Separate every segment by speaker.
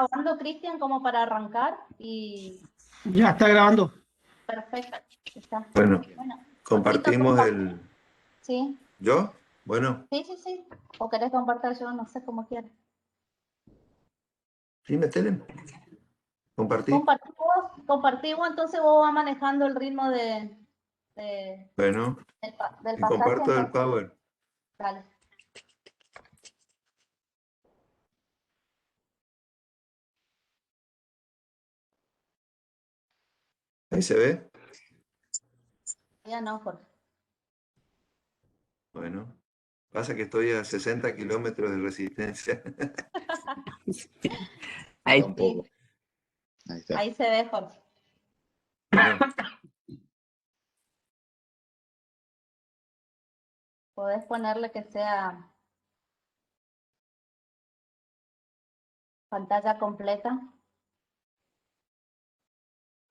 Speaker 1: grabando, Cristian, como para arrancar? Y
Speaker 2: Ya está grabando.
Speaker 1: perfecto. Está.
Speaker 3: Bueno,
Speaker 1: Bueno,
Speaker 3: compartimos el...
Speaker 1: Sí,
Speaker 3: ¿Yo? Bueno,
Speaker 1: sí. O querés compartir yo, no sé, cómo quieras.
Speaker 3: sí, metele. Compartí.
Speaker 1: Compartimos, entonces vos vas manejando el ritmo de-
Speaker 3: Bueno,
Speaker 1: del
Speaker 3: y
Speaker 1: pasaje,
Speaker 3: comparto el
Speaker 1: entonces,
Speaker 3: Power.
Speaker 1: dale.
Speaker 3: Ahí se ve.
Speaker 1: Ya no, Jorge.
Speaker 3: Bueno, pasa que estoy a 60 kilómetros de resistencia.
Speaker 4: Ahí,
Speaker 3: Un poco.
Speaker 4: ahí está.
Speaker 1: Ahí se ve, Jorge.
Speaker 3: Bueno,
Speaker 1: Podés ponerle que sea pantalla completa.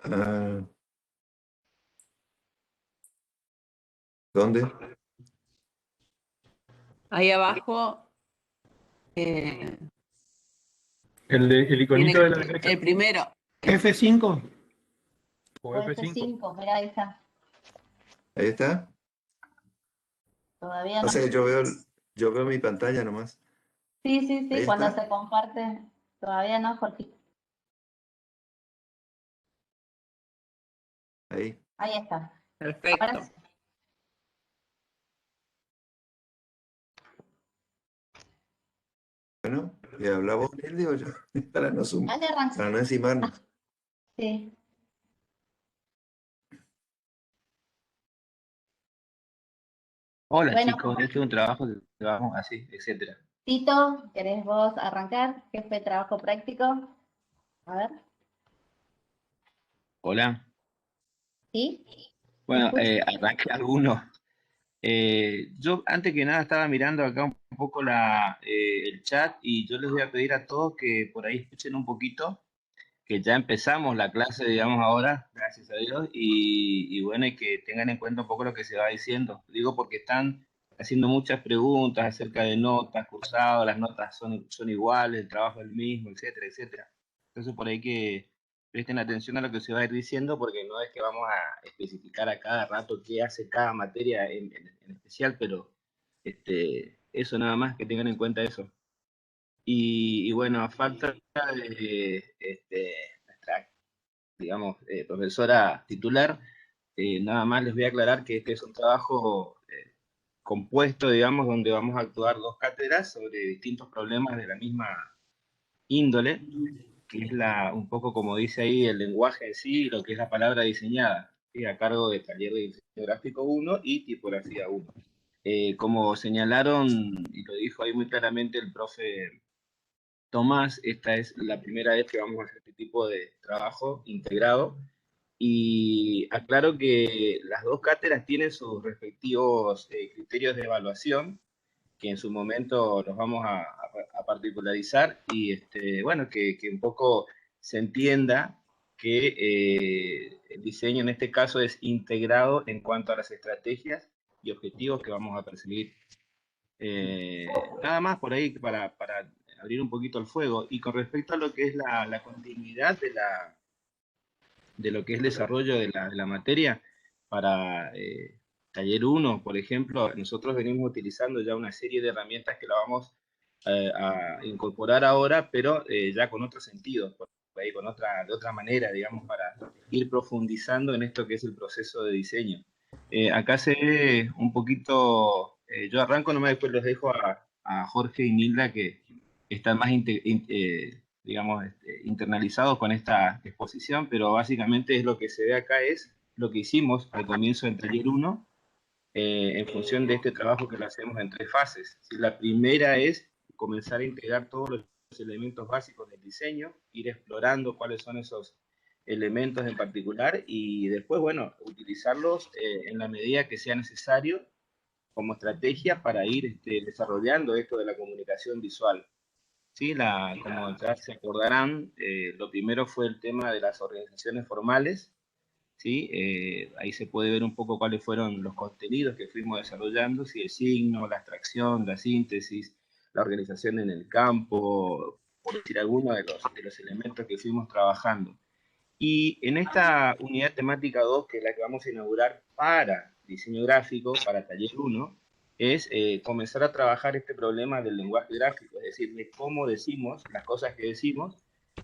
Speaker 3: ah, ¿dónde?
Speaker 4: Ahí abajo
Speaker 2: El iconito de la
Speaker 4: tiene
Speaker 2: derecha.
Speaker 4: el primero.
Speaker 2: F5 o
Speaker 1: O
Speaker 2: F5.
Speaker 1: F5, mira, ahí está.
Speaker 3: Ahí está.
Speaker 1: Todavía
Speaker 3: O
Speaker 1: no.
Speaker 3: sea, yo veo mi pantalla nomás.
Speaker 1: Sí,
Speaker 3: Ahí
Speaker 1: cuando
Speaker 3: está.
Speaker 1: se comparte. Todavía no, Jorge.
Speaker 3: Ahí.
Speaker 1: Ahí está.
Speaker 4: Perfecto.
Speaker 1: Ahora sí.
Speaker 3: Bueno, y habla vos, Nelly, o yo, para no,
Speaker 1: Dale, arranca.
Speaker 3: para no encimarnos.
Speaker 1: Sí.
Speaker 5: Hola
Speaker 1: Bueno,
Speaker 5: chicos, este es un trabajo que vamos así, etcétera.
Speaker 1: Tito, ¿querés vos arrancar? Jefe de trabajo práctico. A ver.
Speaker 5: Hola.
Speaker 1: ¿Sí? ¿Me
Speaker 5: Bueno,
Speaker 1: escuchas?
Speaker 5: arranqué algunos. Yo antes que nada estaba mirando acá un poco el chat y yo les voy a pedir a todos que por ahí escuchen un poquito, que ya empezamos la clase, digamos ahora, gracias a Dios, y bueno, y que tengan en cuenta un poco lo que se va diciendo. Digo porque están haciendo muchas preguntas acerca de notas, cursados, las notas son iguales, el trabajo es el mismo, etcétera, etcétera. Entonces por ahí que presten atención a lo que se va a ir diciendo, porque no es que vamos a especificar a cada rato qué hace cada materia en especial, pero eso nada más, que tengan en cuenta eso. Y bueno, a falta de nuestra, digamos, profesora titular, nada más les voy a aclarar que este es un trabajo compuesto, digamos, donde vamos a actuar dos cátedras sobre distintos problemas de la misma índole, que es un poco como dice ahí el lenguaje en sí, lo que es la palabra diseñada, ¿sí? A cargo de taller de diseño gráfico 1 y tipografía 1. Como señalaron, y lo dijo ahí muy claramente el profe Tomás, esta es la primera vez que vamos a hacer este tipo de trabajo integrado. Y aclaro que las dos cátedras tienen sus respectivos criterios de evaluación, que en su momento los vamos a particularizar, y bueno, que un poco se entienda que el diseño en este caso es integrado en cuanto a las estrategias y objetivos que vamos a perseguir. Nada más por ahí para abrir un poquito el fuego. Y con respecto a lo que es la continuidad de lo que es el desarrollo de la materia, para taller 1, por ejemplo, nosotros venimos utilizando ya una serie de herramientas que la vamos a incorporar ahora, pero ya con otro sentido, por ahí de otra manera, digamos, para ir profundizando en esto que es el proceso de diseño. Acá se ve un poquito, yo arranco nomás, después los dejo a Jorge y Nilda, que están más digamos, internalizados con esta exposición, pero básicamente es lo que se ve acá, es lo que hicimos al comienzo del taller 1, en función de este trabajo que lo hacemos en tres fases. ¿Sí? La primera es comenzar a integrar todos los elementos básicos del diseño, ir explorando cuáles son esos elementos en particular y después, bueno, utilizarlos en la medida que sea necesario como estrategia para ir desarrollando esto de la comunicación visual. Sí, como ya se acordarán, lo primero fue el tema de las organizaciones formales, ¿sí? Ahí se puede ver un poco cuáles fueron los contenidos que fuimos desarrollando, ¿sí? El signo, la abstracción, la síntesis, la organización en el campo, por decir algunos de los elementos que fuimos trabajando. Y en esta unidad temática 2, que es la que vamos a inaugurar para diseño gráfico, para taller 1, es comenzar a trabajar este problema del lenguaje gráfico, es decir, de cómo decimos las cosas que decimos,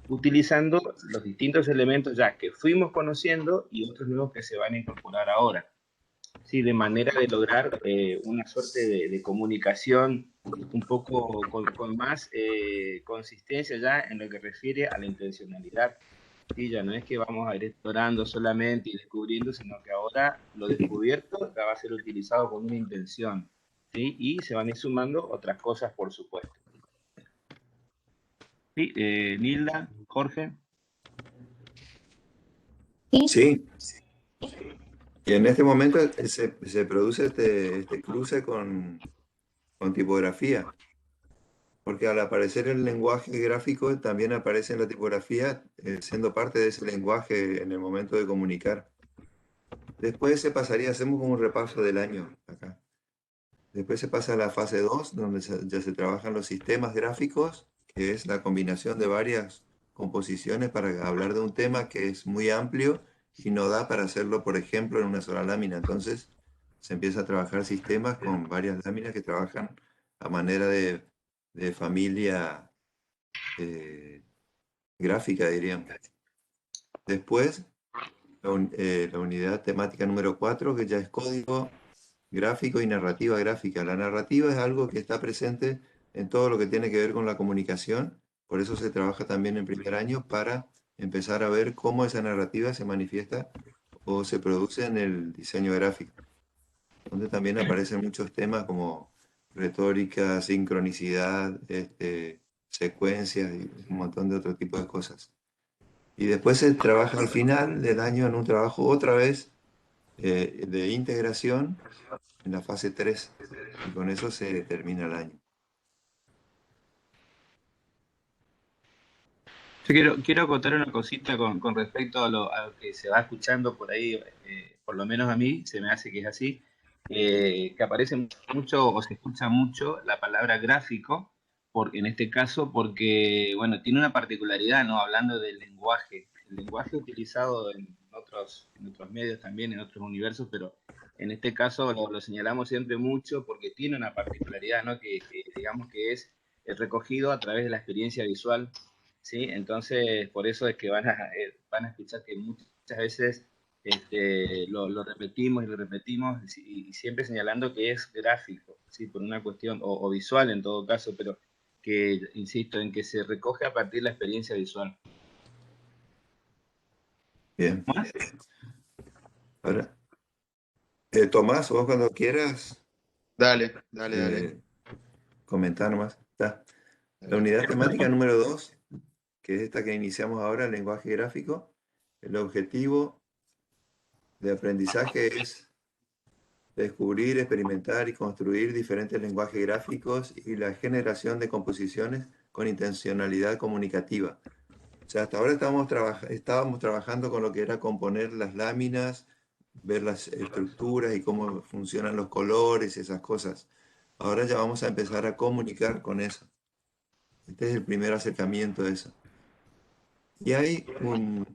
Speaker 5: utilizando los distintos elementos ya que fuimos conociendo y otros nuevos que se van a incorporar ahora. Sí, de manera de lograr una suerte de comunicación un poco con más consistencia ya en lo que refiere a la intencionalidad. Sí, ya no es que vamos a ir explorando solamente y descubriendo, sino que ahora lo descubierto ya va a ser utilizado con una intención, ¿sí? Y se van a ir sumando otras cosas, por supuesto. Sí, Nilda, Jorge.
Speaker 3: Sí. Y en este momento se produce este cruce con tipografía. Porque al aparecer el lenguaje gráfico, también aparece en la tipografía, siendo parte de ese lenguaje en el momento de comunicar. Después se pasaría, hacemos como un repaso del año acá. Después se pasa a la fase 2, donde ya se trabajan los sistemas gráficos, que es la combinación de varias composiciones para hablar de un tema que es muy amplio y no da para hacerlo, por ejemplo, en una sola lámina. Entonces se empieza a trabajar sistemas con varias láminas que trabajan a manera de familia gráfica, diríamos. Después, la unidad temática número 4, que ya es código gráfico y narrativa gráfica. La narrativa es algo que está presente en todo lo que tiene que ver con la comunicación, por eso se trabaja también en primer año para empezar a ver cómo esa narrativa se manifiesta o se produce en el diseño gráfico, donde también aparecen muchos temas como retórica, sincronicidad, secuencias y un montón de otro tipo de cosas. Y después se trabaja al final del año en un trabajo otra vez de integración en la fase 3, y con eso se termina el año.
Speaker 5: Yo quiero acotar una cosita con respecto a lo que se va escuchando por ahí, por lo menos a mí se me hace que es así, que aparece mucho o se escucha mucho la palabra gráfico, en este caso porque, bueno, tiene una particularidad, ¿no? Hablando del lenguaje, el lenguaje utilizado en otros medios también, en otros universos, pero en este caso lo señalamos siempre mucho porque tiene una particularidad, ¿no? Que digamos que es recogido a través de la experiencia visual. ¿Sí? Entonces, por eso es que van a escuchar que muchas veces lo repetimos y lo repetimos y siempre señalando que es gráfico, ¿sí? Por una cuestión, o visual en todo caso, pero que, insisto, en que se recoge a partir de la experiencia visual.
Speaker 3: Bien.
Speaker 5: ¿Más?
Speaker 3: Ahora, Tomás, vos cuando quieras
Speaker 6: Dale.
Speaker 3: comentar nomás. Está. La unidad temática número 2, que es esta que iniciamos ahora, el lenguaje gráfico. El objetivo de aprendizaje es descubrir, experimentar y construir diferentes lenguajes gráficos y la generación de composiciones con intencionalidad comunicativa. O sea, hasta ahora estábamos trabajando con lo que era componer las láminas, ver las estructuras y cómo funcionan los colores y esas cosas. Ahora ya vamos a empezar a comunicar con eso. Este es el primer acercamiento a eso. Y hay un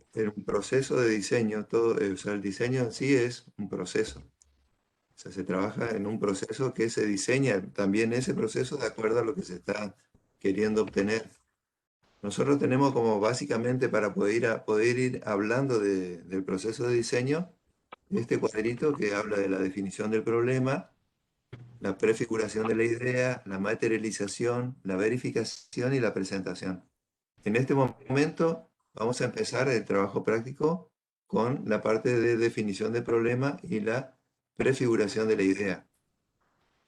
Speaker 3: proceso de diseño, o sea, el diseño en sí es un proceso. O sea, se trabaja en un proceso que se diseña también ese proceso de acuerdo a lo que se está queriendo obtener. Nosotros tenemos como básicamente para poder ir hablando del proceso de diseño, este cuadrito que habla de la definición del problema, la prefiguración de la idea, la materialización, la verificación y la presentación. En este momento vamos a empezar el trabajo práctico con la parte de definición del problema y la prefiguración de la idea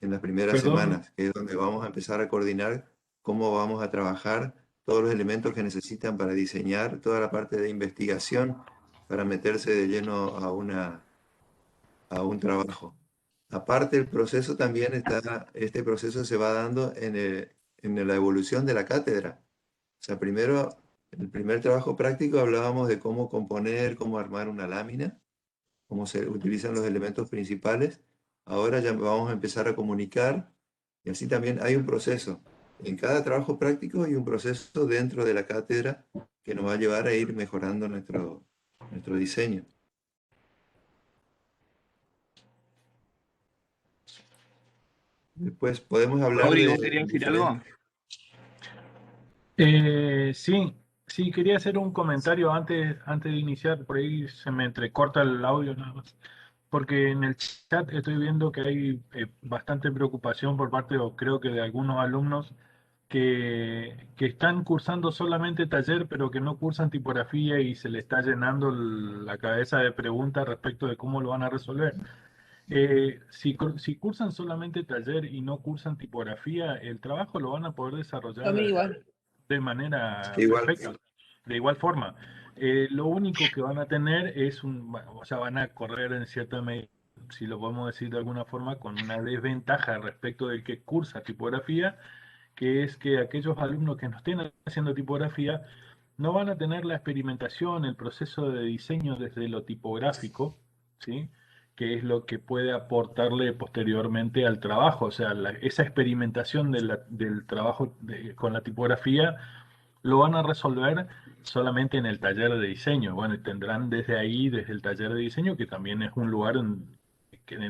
Speaker 3: en las primeras semanas, que es donde vamos a empezar a coordinar cómo vamos a trabajar todos los elementos que necesitan para diseñar toda la parte de investigación para meterse de lleno a un trabajo. Aparte, el proceso también este proceso se va dando en la evolución de la cátedra. O sea, primero, en el primer trabajo práctico hablábamos de cómo componer, cómo armar una lámina, cómo se utilizan los elementos principales. Ahora ya vamos a empezar a comunicar y así también hay un proceso. en cada trabajo práctico hay un proceso dentro de la cátedra que nos va a llevar a ir mejorando nuestro diseño. Después podemos hablar
Speaker 5: Rodri,
Speaker 3: de
Speaker 5: ¿vos querías decir algo?
Speaker 2: Sí, quería hacer un comentario antes de iniciar, por ahí se me entrecorta el audio nada más, porque en el chat estoy viendo que hay bastante preocupación por parte, o creo que de algunos alumnos, que están cursando solamente taller, pero que no cursan tipografía y se le está llenando la cabeza de preguntas respecto de cómo lo van a resolver. Si cursan solamente taller y no cursan tipografía, el trabajo lo van a poder desarrollar
Speaker 4: A mí igual.
Speaker 2: de manera
Speaker 3: igual.
Speaker 2: perfecta, de igual forma. Lo único que van a tener es o sea, van a correr en cierta medida, si lo podemos decir de alguna forma, con una desventaja respecto del que cursa tipografía, que es que aquellos alumnos que no estén haciendo tipografía no van a tener la experimentación, el proceso de diseño desde lo tipográfico, ¿sí? Que es lo que puede aportarle posteriormente al trabajo. O sea, esa experimentación del trabajo con la tipografía lo van a resolver solamente en el taller de diseño. Bueno, y tendrán desde ahí, desde el taller de diseño, que también es un lugar en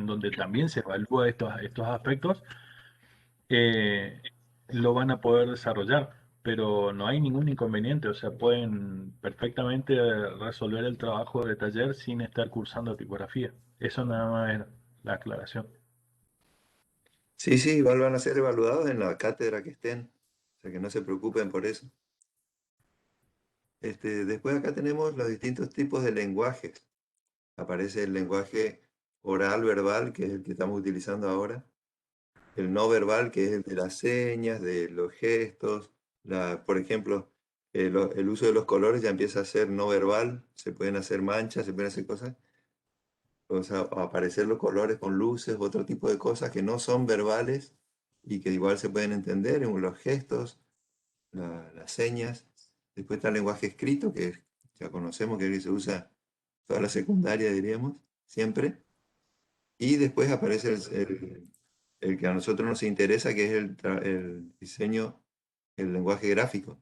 Speaker 2: donde también se evalúa estos aspectos, eh, lo van a poder desarrollar, pero no hay ningún inconveniente, o sea, pueden perfectamente resolver el trabajo de taller sin estar cursando tipografía. Eso nada más era la aclaración.
Speaker 3: Sí, sí, igual van a ser evaluados en la cátedra que estén, o sea que no se preocupen por eso. Después acá tenemos los distintos tipos de lenguajes. Aparece el lenguaje oral verbal, que es el que estamos utilizando ahora. El no verbal, que es el de las señas, de los gestos. Por ejemplo, el uso de los colores ya empieza a ser no verbal. Se pueden hacer manchas, se pueden hacer cosas. O sea, aparecer los colores con luces, otro tipo de cosas que no son verbales y que igual se pueden entender en los gestos, las señas. Después está el lenguaje escrito, que ya conocemos que se usa toda la secundaria, diríamos, siempre. Y después aparece el que a nosotros nos interesa, que es el diseño, el lenguaje gráfico.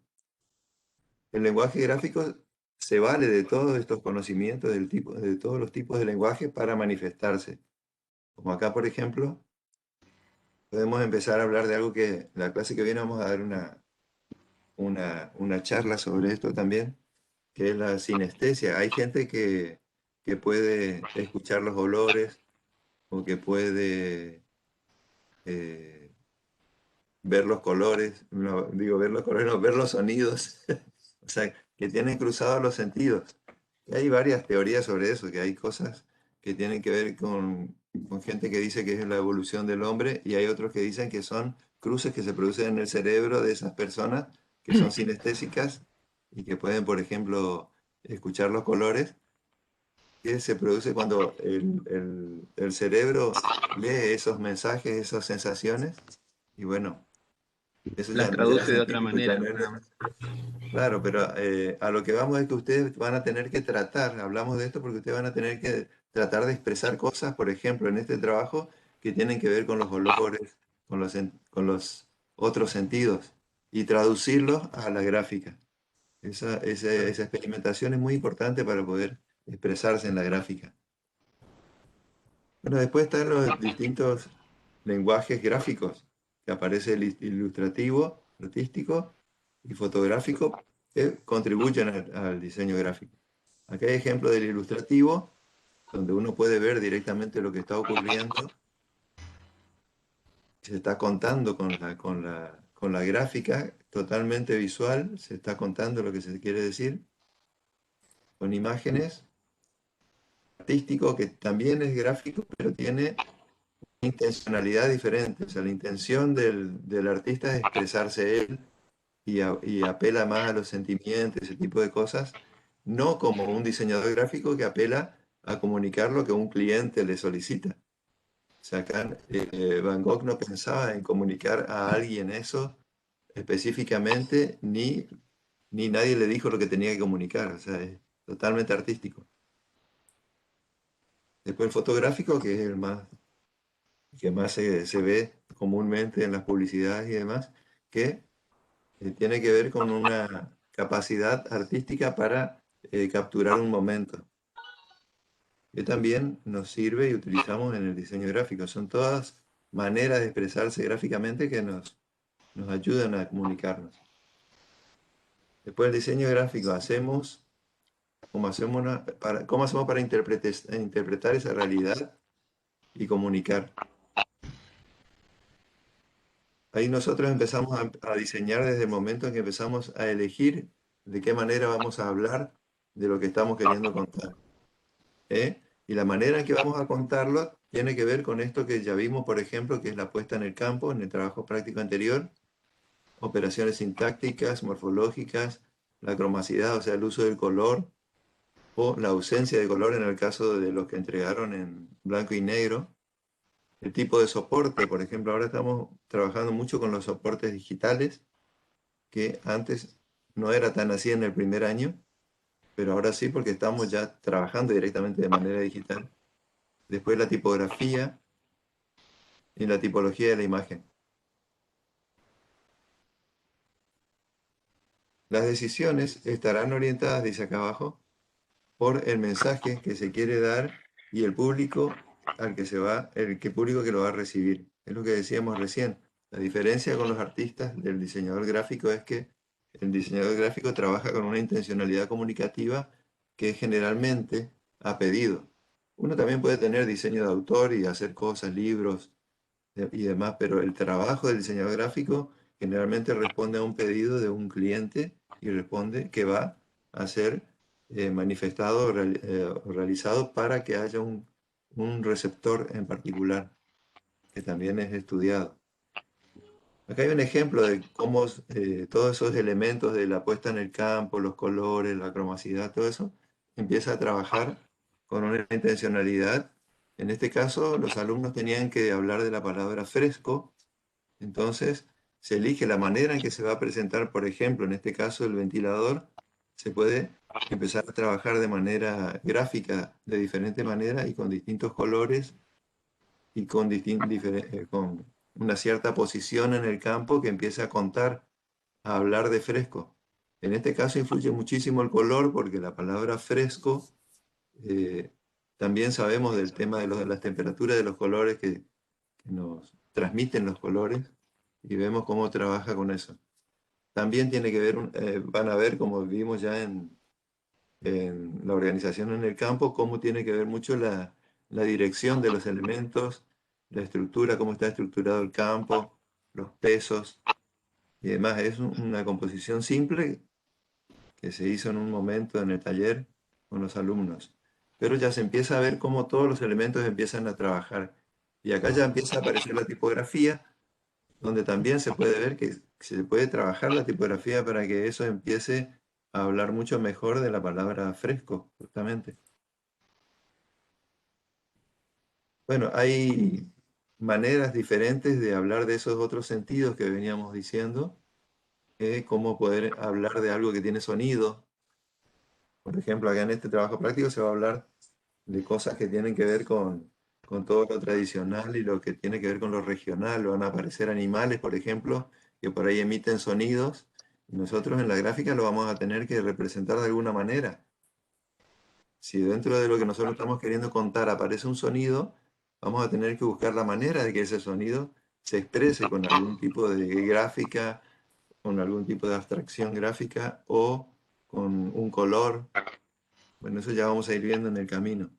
Speaker 3: El lenguaje gráfico se vale de todos estos conocimientos de todos los tipos de lenguaje para manifestarse. Como acá, por ejemplo, podemos empezar a hablar de algo que la clase que viene vamos a dar una charla sobre esto también, que es la sinestesia. Hay gente que puede escuchar los olores o que puede ver los colores, no, digo ver los colores, no, ver los sonidos, o sea, que tienen cruzados los sentidos. Y hay varias teorías sobre eso, que hay cosas que tienen que ver con gente que dice que es la evolución del hombre y hay otros que dicen que son cruces que se producen en el cerebro de esas personas que son sinestésicas y que pueden, por ejemplo, escuchar los colores, que se produce cuando el cerebro lee esos mensajes, esas sensaciones, y bueno, eso
Speaker 5: Las
Speaker 3: ya no es
Speaker 5: traduce de otra
Speaker 3: científico, ya
Speaker 5: manera.
Speaker 3: no es. Claro, pero a lo que vamos es que ustedes van a tener que tratar, hablamos de esto porque ustedes van a tener que tratar de expresar cosas, por ejemplo, en este trabajo, que tienen que ver con los olores, con los otros sentidos, y traducirlos a la gráfica. Esa experimentación es muy importante para poder expresarse en la gráfica. Bueno, después están los distintos lenguajes gráficos, que aparece el ilustrativo, artístico y fotográfico, que contribuyen al diseño gráfico. Acá hay ejemplo del ilustrativo, donde uno puede ver directamente lo que está ocurriendo, se está contando con la gráfica, totalmente visual, se está contando lo que se quiere decir, con imágenes, artístico, que también es gráfico, pero tiene intencionalidad diferente. O sea, la intención del artista es expresarse él y apela más a los sentimientos, ese tipo de cosas, no como un diseñador gráfico que apela a comunicar lo que un cliente le solicita. O sea, acá Van Gogh no pensaba en comunicar a alguien eso específicamente, ni nadie le dijo lo que tenía que comunicar. O sea, es totalmente artístico. Después el fotográfico, que es el que más se ve comúnmente en las publicidades y demás, que tiene que ver con una capacidad artística para capturar un momento, que también nos sirve y utilizamos en el diseño gráfico. Son todas maneras de expresarse gráficamente que nos ayudan a comunicarnos. Después del diseño gráfico ¿cómo hacemos para interpretar esa realidad y comunicar? Ahí nosotros empezamos a diseñar desde el momento en que empezamos a elegir de qué manera vamos a hablar de lo que estamos queriendo contar. Y la manera en que vamos a contarlo tiene que ver con esto que ya vimos, por ejemplo, que es la puesta en el campo, en el trabajo práctico anterior, operaciones sintácticas, morfológicas, la cromacidad, o sea, el uso del color, o la ausencia de color en el caso de los que entregaron en blanco y negro. El tipo de soporte, por ejemplo, ahora estamos trabajando mucho con los soportes digitales, que antes no era tan así en el primer año, pero ahora sí porque estamos ya trabajando directamente de manera digital. Después la tipografía y la tipología de la imagen. Las decisiones estarán orientadas, dice acá abajo, por el mensaje que se quiere dar y el público al que público que lo va a recibir. Es lo que decíamos recién. La diferencia con los artistas del diseñador gráfico es que el diseñador gráfico trabaja con una intencionalidad comunicativa que generalmente a pedido. Uno también puede tener diseño de autor y hacer cosas, libros y demás, pero el trabajo del diseñador gráfico generalmente responde a un pedido de un cliente y responde que va a ser manifestado o realizado para que haya un receptor en particular, que también es estudiado. Acá hay un ejemplo de cómo todos esos elementos de la puesta en el campo, los colores, la cromacidad, todo eso, empieza a trabajar con una intencionalidad. En este caso, los alumnos tenían que hablar de la palabra fresco, entonces se elige la manera en que se va a presentar, por ejemplo, en este caso el ventilador, se puede empezar a trabajar de manera gráfica, de diferente manera y con distintos colores y con una cierta posición en el campo que empiece a contar, a hablar de fresco. En este caso influye muchísimo el color porque la palabra fresco, también sabemos del tema de las temperaturas de los colores que nos transmiten los colores y vemos cómo trabaja con eso. También tiene que ver, van a ver, como vimos ya en la organización en el campo, cómo tiene que ver mucho la dirección de los elementos, la estructura, cómo está estructurado el campo, los pesos y demás. Es una composición simple que se hizo en un momento en el taller con los alumnos. Pero ya se empieza a ver cómo todos los elementos empiezan a trabajar. Y acá ya empieza a aparecer la tipografía, donde también se puede ver que se puede trabajar la tipografía para que eso empiece a hablar mucho mejor de la palabra fresco, justamente. Bueno, hay maneras diferentes de hablar de esos otros sentidos que veníamos diciendo, cómo poder hablar de algo que tiene sonido. Por ejemplo, acá en este trabajo práctico se va a hablar de cosas que tienen que ver con todo lo tradicional y lo que tiene que ver con lo regional. Van a aparecer animales, por ejemplo, que por ahí emiten sonidos, y nosotros en la gráfica lo vamos a tener que representar de alguna manera. Si dentro de lo que nosotros estamos queriendo contar aparece un sonido, vamos a tener que buscar la manera de que ese sonido se exprese con algún tipo de gráfica, con algún tipo de abstracción gráfica o con un color. Bueno, eso ya vamos a ir viendo en el camino.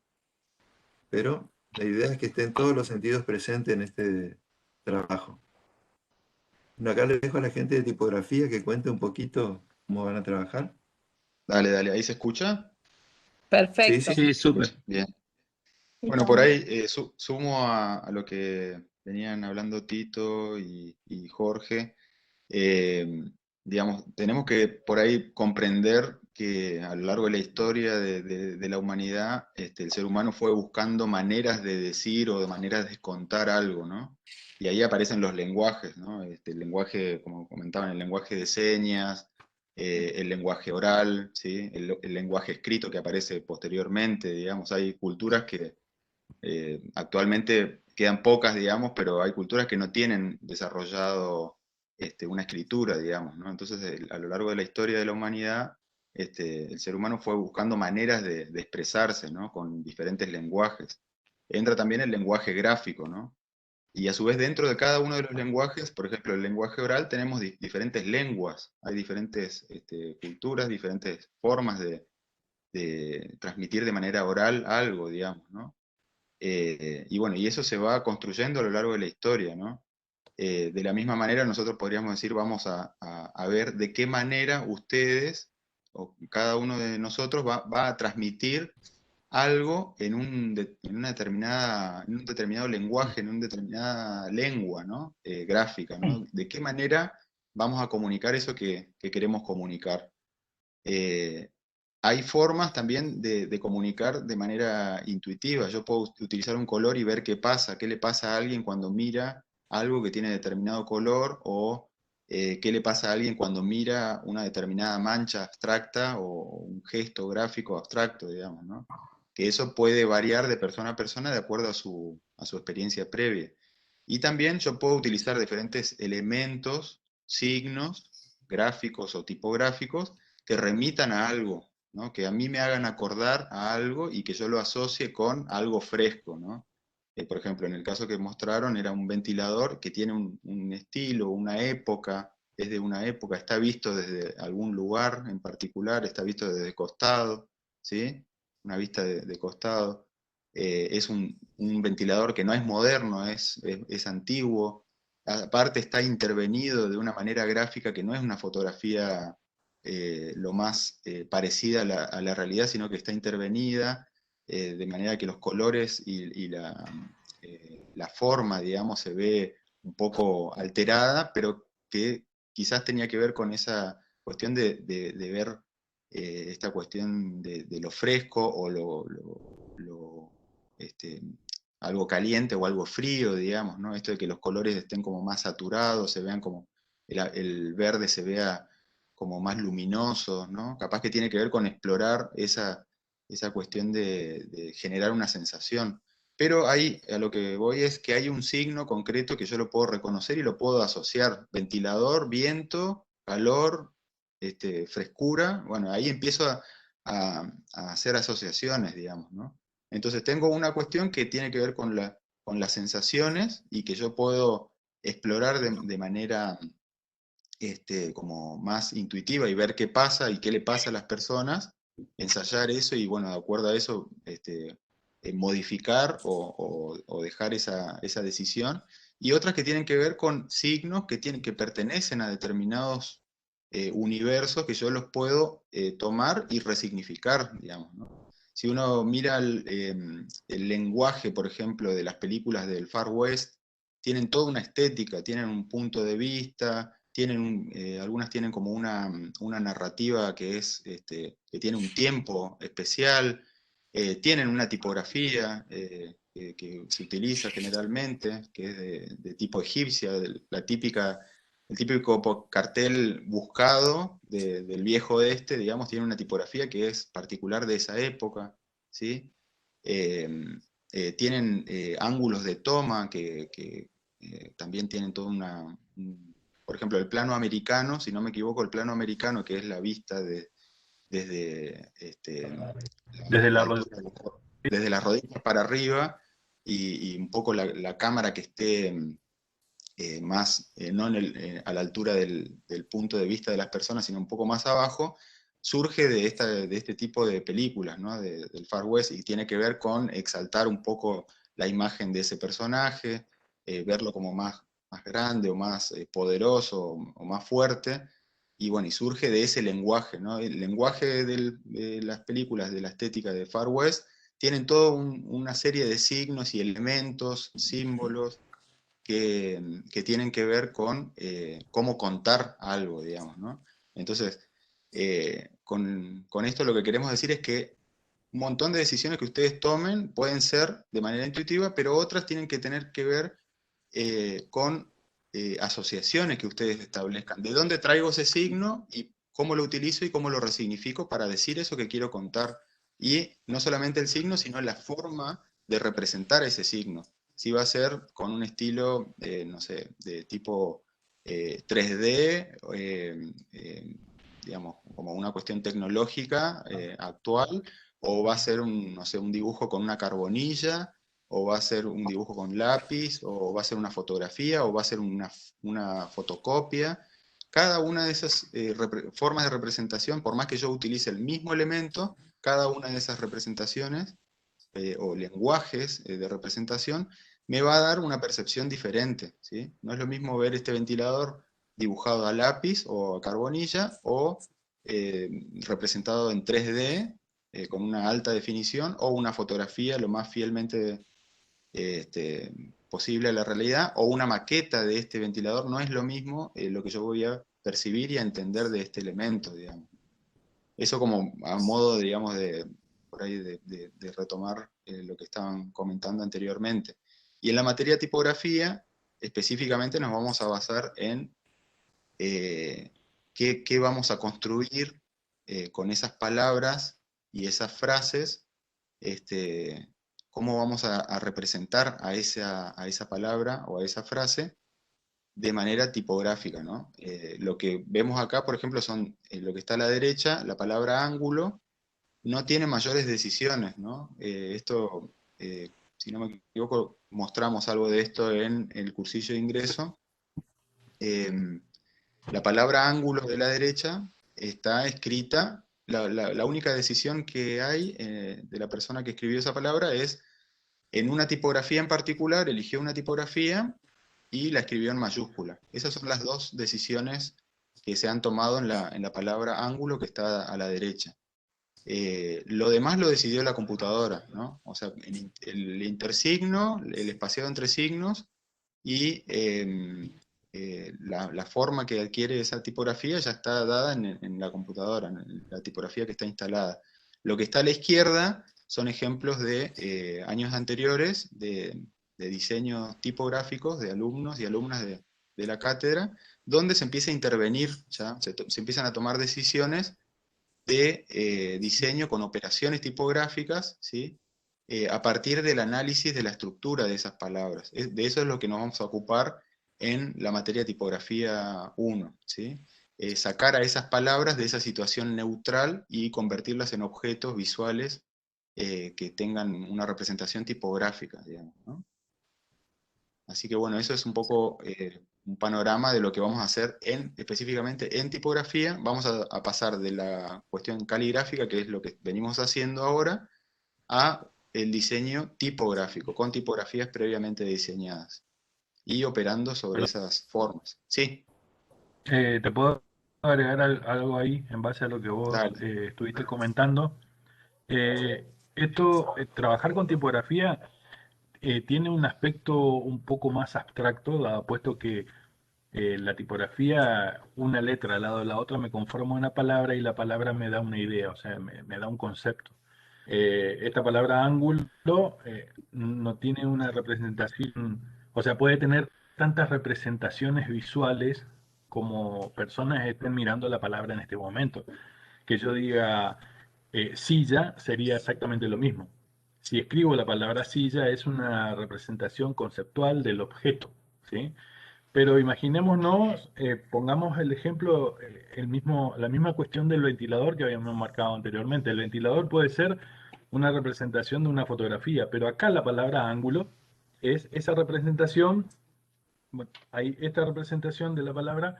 Speaker 3: Pero la idea es que estén todos los sentidos presentes en este trabajo. Bueno, acá le dejo a la gente de tipografía que cuente un poquito cómo van a trabajar.
Speaker 4: Dale, dale, ¿ahí se escucha?
Speaker 5: Sí,
Speaker 4: Sí,
Speaker 1: Perfecto.
Speaker 5: sí, súper.
Speaker 4: bien.
Speaker 1: Sí,
Speaker 4: Bueno, por
Speaker 1: estamos
Speaker 4: ahí sumo a lo que venían hablando Tito y Jorge. Digamos, tenemos que por ahí comprender que a lo largo de la historia de la humanidad, el ser humano fue buscando maneras de decir o de maneras de contar algo, ¿no? Y ahí aparecen los lenguajes, ¿no? El lenguaje, como comentaban, el lenguaje de señas, el lenguaje oral, ¿sí? El lenguaje escrito que aparece posteriormente, digamos. Hay culturas que actualmente quedan pocas, digamos, pero hay culturas que no tienen desarrollado una escritura, digamos, ¿no? Entonces, a lo largo de la historia de la humanidad, el ser humano fue buscando maneras de expresarse, ¿no? Con diferentes lenguajes. Entra también el lenguaje gráfico, ¿no? Y a su vez dentro de cada uno de los lenguajes, por ejemplo, el lenguaje oral, tenemos diferentes lenguas, hay diferentes culturas, diferentes formas de transmitir de manera oral algo, digamos, ¿no? Y bueno, y eso se va construyendo a lo largo de la historia, ¿no? De la misma manera nosotros podríamos decir, vamos a ver de qué manera ustedes, o cada uno de nosotros va a transmitir algo en un determinado lenguaje, en una determinada lengua, ¿no? Gráfica, ¿no? ¿De qué manera vamos a comunicar eso que queremos comunicar? Hay formas también de comunicar de manera intuitiva. Yo puedo utilizar un color y ver qué pasa, qué le pasa a alguien cuando mira algo que tiene determinado color, o qué le pasa a alguien cuando mira una determinada mancha abstracta o un gesto gráfico abstracto, digamos, ¿no? Que eso puede variar de persona a persona de acuerdo a su experiencia previa. Y también yo puedo utilizar diferentes elementos, signos, gráficos o tipográficos, que remitan a algo, ¿no? Que a mí me hagan acordar a algo y que yo lo asocie con algo fresco, ¿no? Por ejemplo, en el caso que mostraron era un ventilador que tiene un estilo, una época, es de una época, está visto desde algún lugar en particular, está visto desde costado, ¿sí? Una vista de costado. Es un ventilador que no es moderno, es antiguo. Aparte está intervenido de una manera gráfica que no es una fotografía lo más parecida a la realidad, sino que está intervenida de manera que los colores y la forma, digamos, se ve un poco alterada, pero que quizás tenía que ver con esa cuestión de ver esta cuestión de lo fresco o algo caliente o algo frío, digamos, ¿no? Esto de que los colores estén como más saturados, se vean como el verde se vea como más luminoso, ¿no? Capaz que tiene que ver con explorar esa cuestión de generar una sensación. Pero ahí a lo que voy es que hay un signo concreto que yo lo puedo reconocer y lo puedo asociar. Ventilador, viento, calor, frescura. Bueno, ahí empiezo a hacer asociaciones, digamos, ¿no? Entonces tengo una cuestión que tiene que ver con las sensaciones y que yo puedo explorar de manera como más intuitiva y ver qué pasa y qué le pasa a las personas, ensayar eso y bueno, de acuerdo a eso, modificar o dejar esa decisión. Y otras que tienen que ver con signos que pertenecen a determinados universos que yo los puedo tomar y resignificar, digamos, ¿no? Si uno mira el lenguaje, por ejemplo, de las películas del Far West, tienen toda una estética, tienen un punto de vista, algunas tienen como una narrativa que tiene un tiempo especial, tienen una tipografía que se utiliza generalmente, que es de tipo egipcia, el típico cartel buscado del viejo oeste, digamos, tiene una tipografía que es particular de esa época, ¿sí? Tienen ángulos de toma que también tienen toda por ejemplo, el plano americano, si no me equivoco, el plano americano, que es la vista desde
Speaker 2: Desde
Speaker 4: desde las rodillas para arriba, y un poco la cámara que esté más, no a la altura del punto de vista de las personas, sino un poco más abajo, surge de este tipo de películas, ¿no? Del Far West, y tiene que ver con exaltar un poco la imagen de ese personaje, verlo como más grande o más poderoso o más fuerte, y bueno, y surge de ese lenguaje, ¿no? El lenguaje de las películas de la estética de Far West tienen toda una serie de signos y elementos, símbolos, que tienen que ver con cómo contar algo, digamos, ¿no? Entonces, con esto lo que queremos decir es que un montón de decisiones que ustedes tomen pueden ser de manera intuitiva, pero otras tienen que tener que ver con asociaciones que ustedes establezcan. ¿De dónde traigo ese signo y cómo lo utilizo y cómo lo resignifico para decir eso que quiero contar? Y no solamente el signo, sino la forma de representar ese signo. Si va a ser con un estilo, no sé, de tipo 3D, digamos, como una cuestión tecnológica actual, o va a ser no sé, un dibujo con una carbonilla, o va a ser un dibujo con lápiz, o va a ser una fotografía, o va a ser una fotocopia. Cada una de esas formas de representación, por más que yo utilice el mismo elemento, cada una de esas representaciones o lenguajes de representación me va a dar una percepción diferente, ¿sí? No es lo mismo ver este ventilador dibujado a lápiz o a carbonilla, o representado en 3D, con una alta definición, o una fotografía lo más fielmente posible a la realidad, o una maqueta de este ventilador. No es lo mismo lo que yo voy a percibir y a entender de este elemento, digamos. Eso como a modo, digamos, por ahí de retomar lo que estaban comentando anteriormente. Y en la materia tipografía, específicamente nos vamos a basar en qué vamos a construir con esas palabras y esas frases, cómo vamos a representar a esa palabra o a esa frase de manera tipográfica, ¿no? Lo que vemos acá, por ejemplo, son lo que está a la derecha, la palabra ángulo, no tiene mayores decisiones, ¿no? Esto, si no me equivoco, mostramos algo de esto en el cursillo de ingreso. La palabra ángulo de la derecha está escrita, la única decisión que hay de la persona que escribió esa palabra es en una tipografía en particular, eligió una tipografía y la escribió en mayúscula. Esas son las dos decisiones que se han tomado en la palabra ángulo que está a la derecha. Lo demás lo decidió la computadora, ¿no? O sea, el intersigno, el espaciado entre signos y la forma que adquiere esa tipografía ya está dada en la computadora, en la tipografía que está instalada. Lo que está a la izquierda son ejemplos de años anteriores de diseños tipográficos de alumnos y alumnas de la cátedra, donde se empieza a intervenir, ya se empiezan a tomar decisiones de diseño con operaciones tipográficas, ¿sí? A partir del análisis de la estructura de esas palabras. De eso es lo que nos vamos a ocupar en la materia tipografía 1, ¿sí? Sacar a esas palabras de esa situación neutral y convertirlas en objetos visuales que tengan una representación tipográfica, digamos, ¿no? Así que bueno, eso es un poco un panorama de lo que vamos a hacer específicamente en tipografía. Vamos a pasar de la cuestión caligráfica, que es lo que venimos haciendo ahora, a el diseño tipográfico, con tipografías previamente diseñadas, y operando sobre esas formas. Sí,
Speaker 2: ¿Te puedo agregar algo ahí en base a lo que vos
Speaker 4: dale.
Speaker 2: estuviste comentando? Trabajar con tipografía tiene un aspecto un poco más abstracto, dado puesto que la tipografía, una letra al lado de la otra, me conforma una palabra y la palabra me da una idea, o sea, me da un concepto. Esta palabra ángulo no tiene una representación, o sea, puede tener tantas representaciones visuales como personas estén mirando la palabra en este momento. Que yo diga silla sería exactamente lo mismo. Si escribo la palabra silla es una representación conceptual del objeto, ¿sí? Pero imaginémonos, pongamos el ejemplo, la misma cuestión del ventilador que habíamos marcado anteriormente. El ventilador puede ser una representación de una fotografía, pero acá la palabra ángulo es esa representación, bueno, ahí esta representación de la palabra,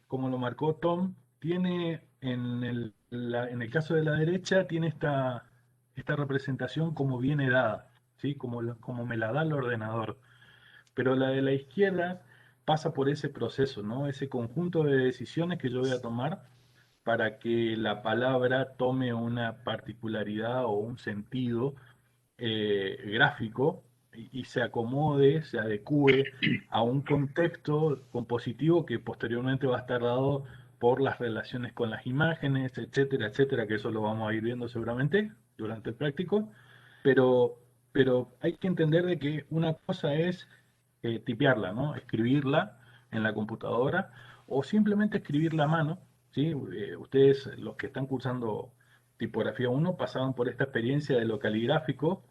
Speaker 2: como lo marcó Tom, tiene en el caso de la derecha, tiene esta representación como viene dada, ¿sí? Como me la da el ordenador. Pero la de la izquierda pasa por ese proceso, ¿no? Ese conjunto de decisiones que yo voy a tomar para que la palabra tome una particularidad o un sentido gráfico y se acomode, se adecue a un contexto compositivo que posteriormente va a estar dado por las relaciones con las imágenes, etcétera, etcétera, que eso lo vamos a ir viendo seguramente durante el práctico, pero, pero hay que entender de que una cosa es tipearla, ¿no? Escribirla en la computadora o simplemente escribirla a mano, ¿sí? Ustedes, los que están cursando tipografía 1, pasaban por esta experiencia de lo caligráfico,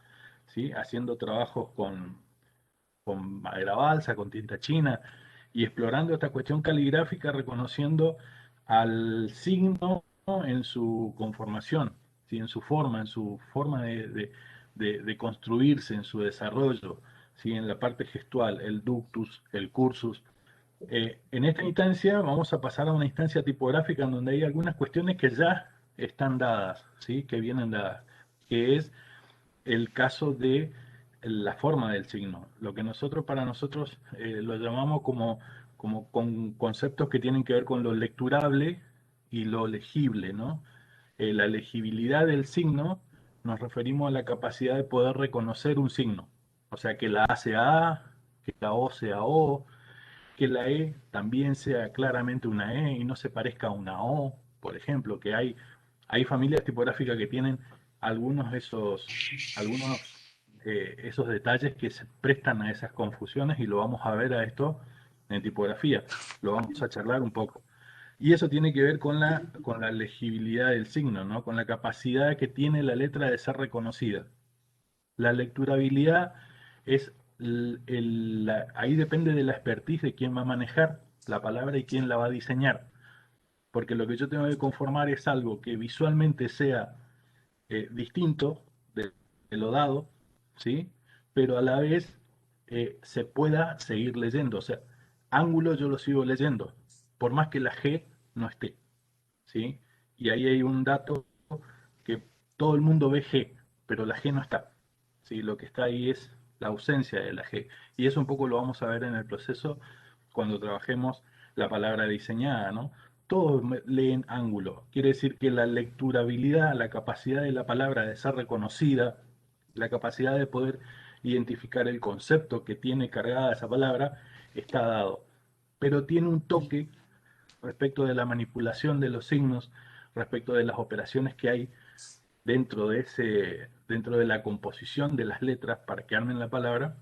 Speaker 2: ¿sí? Haciendo trabajos con madera balsa, con tinta china, y explorando esta cuestión caligráfica, reconociendo al signo en su conformación, ¿sí? En su forma de construirse, en su desarrollo, ¿sí? En la parte gestual, el ductus, el cursus. En esta instancia vamos a pasar a una instancia tipográfica en donde hay algunas cuestiones que ya están dadas, ¿sí? Que vienen dadas, que es el caso de la forma del signo, lo que para nosotros lo llamamos como con conceptos que tienen que ver con lo lecturable y lo legible, ¿no? La legibilidad del signo nos referimos a la capacidad de poder reconocer un signo, o sea, que la A sea A, que la O sea O, que la E también sea claramente una E y no se parezca a una O, por ejemplo, que hay familias tipográficas que tienen algunos esos detalles que se prestan a esas confusiones y lo vamos a ver a esto en tipografía, lo vamos a charlar un poco. Y eso tiene que ver con la legibilidad del signo, ¿no? Con la capacidad que tiene la letra de ser reconocida. La lecturabilidad es ahí depende de la expertise de quién va a manejar la palabra y quién la va a diseñar. Porque lo que yo tengo que conformar es algo que visualmente sea distinto de lo dado, ¿sí? Pero a la vez se pueda seguir leyendo. O sea, ángulo yo lo sigo leyendo, por más que la G no esté, ¿sí? Y ahí hay un dato que todo el mundo ve G, pero la G no está. ¿Sí? Lo que está ahí es la ausencia de la G. Y eso un poco lo vamos a ver en el proceso cuando trabajemos la palabra diseñada, ¿no? Todos leen ángulo. Quiere decir que la lecturabilidad, la capacidad de la palabra de ser reconocida, la capacidad de poder identificar el concepto que tiene cargada esa palabra, está dado. Pero tiene un toque respecto de la manipulación de los signos, respecto de las operaciones que hay dentro de la composición de las letras para que armen la palabra,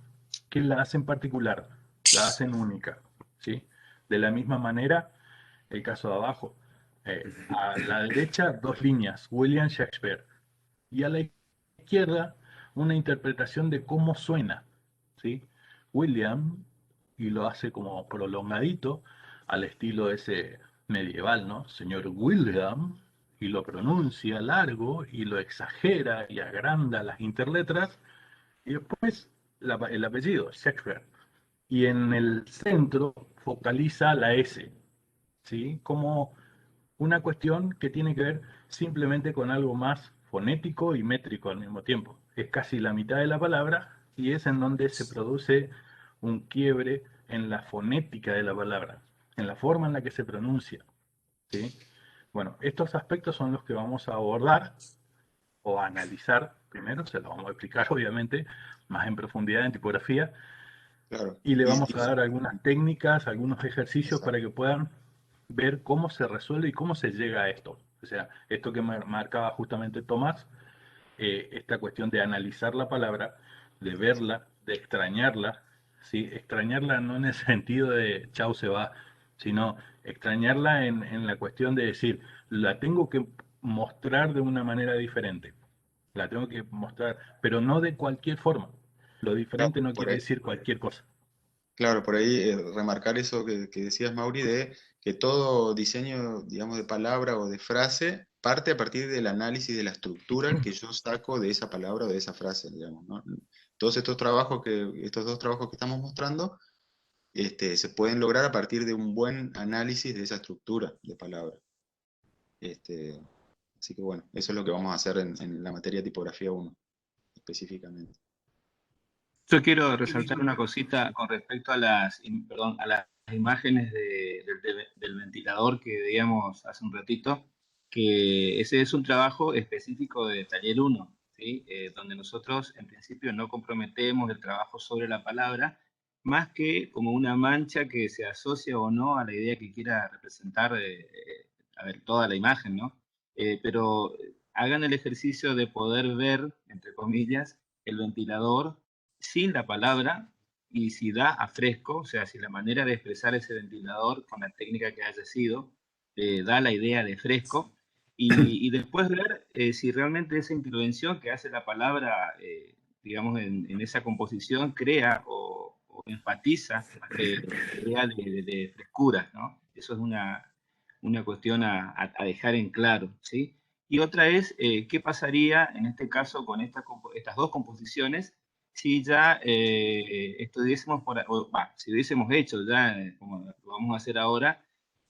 Speaker 2: que la hacen particular, la hacen única, ¿sí? De la misma manera, el caso de abajo, a la derecha 2 líneas, William Shakespeare, y a la izquierda una interpretación de cómo suena, ¿sí? William, y lo hace como prolongadito, al estilo ese medieval, ¿no? Señor William, y lo pronuncia largo, y lo exagera, y agranda las interletras, y después el apellido, Shakespeare. Y en el centro focaliza la S, ¿sí? Como una cuestión que tiene que ver simplemente con algo más fonético y métrico al mismo tiempo. Es casi la mitad de la palabra y es en donde se produce un quiebre en la fonética de la palabra, en la forma en la que se pronuncia, ¿sí? Bueno, estos aspectos son los que vamos a abordar o a analizar primero, se los vamos a explicar obviamente más en profundidad en tipografía,
Speaker 4: Claro.
Speaker 2: y le
Speaker 4: Y,
Speaker 2: vamos a dar algunas técnicas, algunos ejercicios
Speaker 4: exacto.
Speaker 2: para que puedan ver cómo se resuelve y cómo se llega a esto. O sea, esto que marcaba justamente Tomás, esta cuestión de analizar la palabra, de verla, de extrañarla, ¿sí? Extrañarla no en el sentido de chau se va, sino extrañarla en la cuestión de decir, la tengo que mostrar de una manera diferente, la tengo que mostrar, pero no de cualquier forma. Lo
Speaker 4: Claro,
Speaker 2: diferente no
Speaker 4: por
Speaker 2: quiere
Speaker 4: ahí,
Speaker 2: decir cualquier cosa.
Speaker 4: claro, por ahí remarcar eso que decías, Mauri, de que todo diseño, digamos, de palabra o de frase parte a partir del análisis de la estructura que yo saco de esa palabra o de esa frase, digamos, ¿no? Todos estos dos trabajos que estamos mostrando, se pueden lograr a partir de un buen análisis de esa estructura de palabra. Así que bueno, eso es lo que vamos a hacer en la materia de tipografía 1, específicamente.
Speaker 5: Yo quiero resaltar una cosita con respecto a a las imágenes del ventilador que veíamos hace un ratito, que ese es un trabajo específico de taller 1, ¿sí? Donde nosotros en principio no comprometemos el trabajo sobre la palabra, más que como una mancha que se asocia o no a la idea que quiera representar a ver, toda la imagen, ¿no? Pero hagan el ejercicio de poder ver, entre comillas, el ventilador sin la palabra, y si da a fresco, o sea, si la manera de expresar ese ventilador con la técnica que haya sido, da la idea de fresco, y después ver si realmente esa intervención que hace la palabra, digamos, en esa composición crea o o enfatiza la idea de frescura, ¿no? Eso es una cuestión a dejar en claro, ¿sí? Y otra es, ¿qué pasaría en este caso con estas dos composiciones si ya estuviésemos, si hubiésemos hecho ya, como lo vamos a hacer ahora,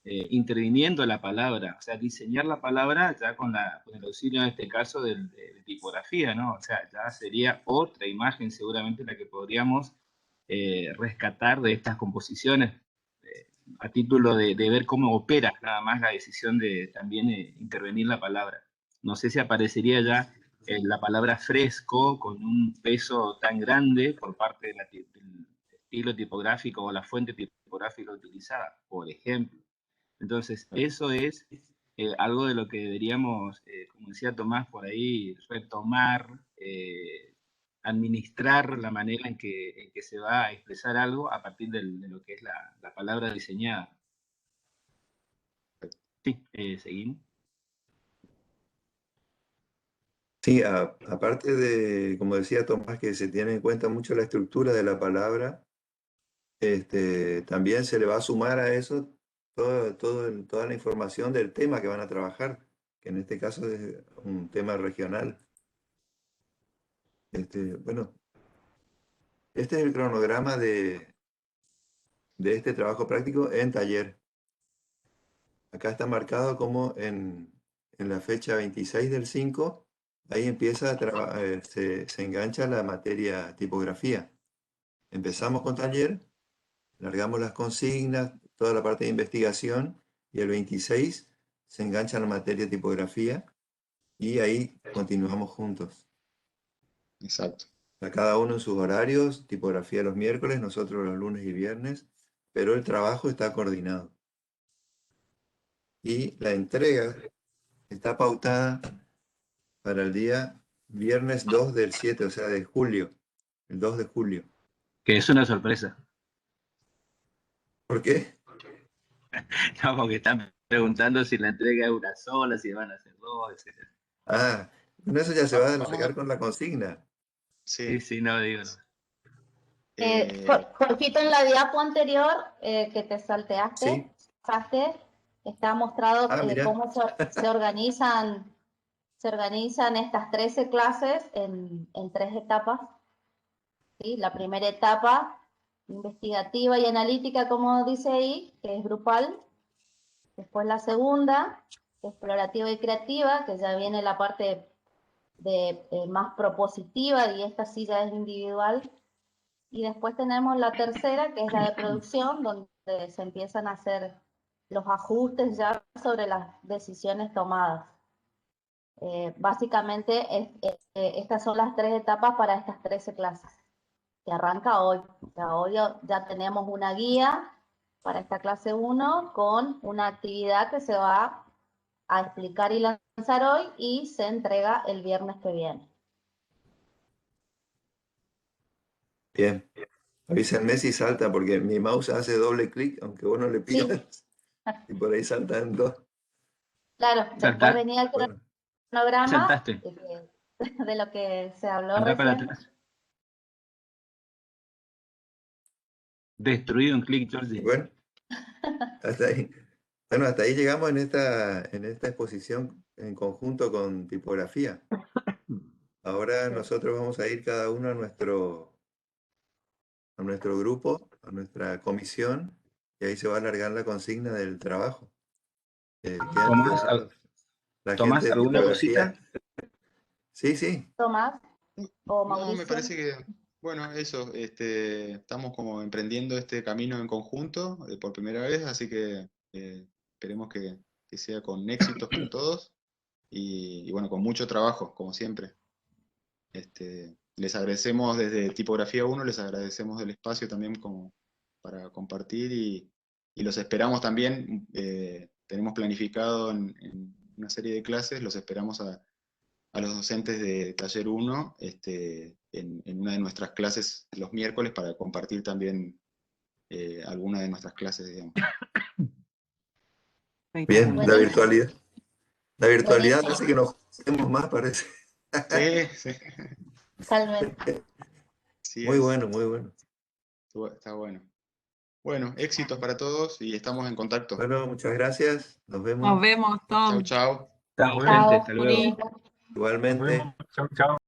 Speaker 5: interviniendo la palabra, o sea, diseñar la palabra ya con el auxilio en este caso de tipografía, ¿no? O sea, ya sería otra imagen seguramente la que podríamos rescatar de estas composiciones a título de ver cómo opera nada más la decisión de también intervenir la palabra. No sé si aparecería ya la palabra fresco con un peso tan grande por parte del estilo tipográfico o la fuente tipográfica utilizada, por ejemplo. Entonces, eso es algo de lo que deberíamos, como decía Tomás por ahí, retomar, administrar la manera en que se va a expresar algo a partir de lo que es la palabra diseñada. Sí, seguimos.
Speaker 3: Sí, aparte de, como decía Tomás, que se tiene en cuenta mucho la estructura de la palabra, también se le va a sumar a eso toda la información del tema que van a trabajar, que en este caso es un tema regional. Bueno, este es el cronograma de este trabajo práctico en taller. Acá está marcado como en la fecha 26 del 5, ahí empieza se engancha la materia tipografía. Empezamos con taller, largamos las consignas, toda la parte de investigación, y el 26 se engancha la materia tipografía, y ahí continuamos juntos.
Speaker 4: Exacto.
Speaker 3: A cada uno en sus horarios, tipografía los miércoles, nosotros los lunes y viernes, pero el trabajo está coordinado. Y la entrega está pautada para el día viernes 2 del 7, o sea, de julio, el 2 de julio.
Speaker 5: Que es una sorpresa.
Speaker 3: ¿Por qué?
Speaker 5: No, porque están preguntando si la entrega es una sola, si van a ser dos, etc.
Speaker 3: Ah, bueno, eso ya se va a largar con la consigna.
Speaker 5: Sí,
Speaker 4: Sí.
Speaker 5: no, digo.
Speaker 1: Jorgito, en la diapo anterior que te salteaste,
Speaker 3: Sí.
Speaker 1: está mostrado
Speaker 3: Mirá.
Speaker 1: cómo se organizan estas 13 clases en 3 etapas. ¿Sí? La primera etapa, investigativa y analítica, como dice ahí, que es grupal. Después la segunda, explorativa y creativa, que ya viene la parte más propositiva, y esta sí ya es individual. Y después tenemos la tercera, que es la de producción, donde se empiezan a hacer los ajustes ya sobre las decisiones tomadas. Básicamente, estas son las 3 etapas para estas 13 clases, que arranca hoy. O sea, hoy ya tenemos una guía para esta clase 1 con una actividad que se va a explicar y lanzar hoy y se entrega el viernes que viene.
Speaker 3: Bien. Avísenme si salta, porque mi mouse hace doble clic, aunque vos no le pidas, y por ahí saltan dos.
Speaker 1: Claro, después venía el cronograma
Speaker 5: Saltaste.
Speaker 1: de lo que se habló
Speaker 5: Andá para
Speaker 1: recién.
Speaker 5: atrás. Destruido un clic, Georgie.
Speaker 3: Bueno, hasta ahí. Bueno, hasta ahí llegamos en esta exposición en conjunto con tipografía. Ahora nosotros vamos a ir cada uno a nuestro grupo, a nuestra comisión, y ahí se va a alargar la consigna del trabajo.
Speaker 5: ¿Tomás alguna
Speaker 3: tipografía.
Speaker 5: cosita?
Speaker 3: Sí.
Speaker 1: Tomás o
Speaker 4: No,
Speaker 1: Mauricio.
Speaker 4: me parece que, bueno, eso, estamos como emprendiendo este camino en conjunto por primera vez, así que esperemos que sea con éxitos para todos y bueno, con mucho trabajo, como siempre. Les agradecemos desde Tipografía 1, les agradecemos el espacio también como para compartir y los esperamos también, tenemos planificado en una serie de clases, los esperamos a los docentes de Taller 1 en una de nuestras clases los miércoles para compartir también alguna de nuestras clases, digamos.
Speaker 3: Bien, la virtualidad. La virtualidad
Speaker 1: Buenísimo.
Speaker 3: hace que nos juntemos más, parece.
Speaker 4: Sí.
Speaker 1: Totalmente.
Speaker 4: Sí
Speaker 3: Muy
Speaker 4: es.
Speaker 3: bueno, muy bueno.
Speaker 4: Está bueno. Bueno, éxitos para todos y estamos en contacto.
Speaker 3: Bueno, muchas gracias. Nos
Speaker 6: Nos
Speaker 3: vemos
Speaker 6: vemos,
Speaker 4: Chau,
Speaker 6: Tom.
Speaker 4: chau.
Speaker 5: Chao,
Speaker 2: Bueno,
Speaker 5: gente,
Speaker 1: Chao.
Speaker 5: hasta luego.
Speaker 3: igualmente.
Speaker 2: nos vemos. Chao, chao.